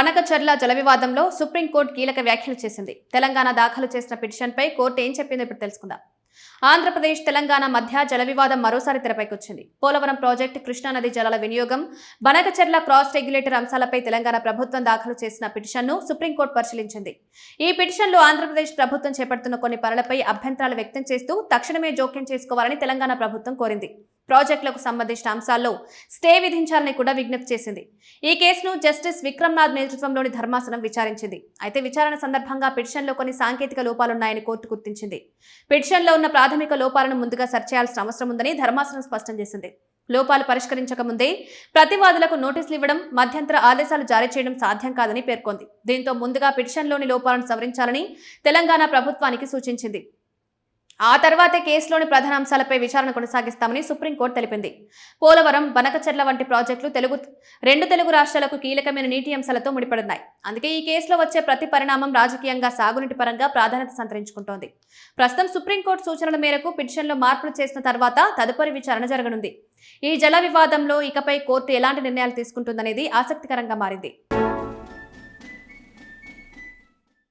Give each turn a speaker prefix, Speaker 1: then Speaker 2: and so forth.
Speaker 1: బనకచర్ల జల వివాదంలో సుప్రీంకోర్టు కీలక వ్యాఖ్యలు చేసింది. తెలంగాణ దాఖలు చేసిన పిటిషన్పై కోర్టు ఏం చెప్పిందో ఇప్పుడు తెలుసుకుందాం. ఆంధ్రప్రదేశ్ తెలంగాణ మధ్య జల వివాదం మరోసారి తెరపైకొచ్చింది. పోలవరం ప్రాజెక్టు, కృష్ణానది జలాల వినియోగం, బనకచర్ల క్రాస్ రెగ్యులేటర్ అంశాలపై తెలంగాణ ప్రభుత్వం దాఖలు చేసిన పిటిషన్ను సుప్రీంకోర్టు పరిశీలించింది. ఈ పిటిషన్లో ఆంధ్రప్రదేశ్ ప్రభుత్వం చేపడుతున్న కొన్ని పనులపై అభ్యంతరాలు వ్యక్తం చేస్తూ తక్షణమే జోక్యం చేసుకోవాలని తెలంగాణ ప్రభుత్వం కోరింది. ప్రాజెక్టులకు సంబంధించిన అంశాల్లో స్టే విధించాలని కూడా విజ్ఞప్తి చేసింది. ఈ కేసును జస్టిస్ విక్రమ్నాథ్ నేతృత్వంలోని ధర్మాసనం విచారించింది. అయితే విచారణ సందర్భంగా పిటిషన్లో కొన్ని సాంకేతిక లోపాలున్నాయని కోర్టు గుర్తించింది. పిటిషన్లో ఉన్న ప్రాథమిక లోపాలను ముందుగా సరిచేయాల్సిన అవసరం ఉందని ధర్మాసనం స్పష్టం చేసింది. లోపాలు పరిష్కరించక ముందే ప్రతివాదులకు నోటీసులు ఇవ్వడం, మధ్యంతర ఆదేశాలు జారీ చేయడం సాధ్యం కాదని పేర్కొంది. దీంతో ముందుగా పిటిషన్లోని లోపాలను సవరించాలని తెలంగాణ ప్రభుత్వానికి సూచించింది. ఆ తర్వాతే కేసులోని ప్రధాన అంశాలపై విచారణ కొనసాగిస్తామని సుప్రీంకోర్టు తెలిపింది. పోలవరం, బనకచర్ల వంటి ప్రాజెక్టులు రెండు తెలుగు రాష్ట్రాలకు కీలకమైన నీటి అంశాలతో ముడిపడున్నాయి. అందుకే ఈ కేసులో వచ్చే ప్రతి పరిణామం రాజకీయంగా, సాగునీటి పరంగా ప్రాధాన్యత సంతరించుకుంటోంది. ప్రస్తుతం సుప్రీంకోర్టు సూచనల మేరకు పిటిషన్లో మార్పులు చేసిన తర్వాత తదుపరి విచారణ జరగనుంది. ఈ జల వివాదంలో ఇకపై కోర్టు ఎలాంటి నిర్ణయాలు తీసుకుంటుందనేది ఆసక్తికరంగా మారింది.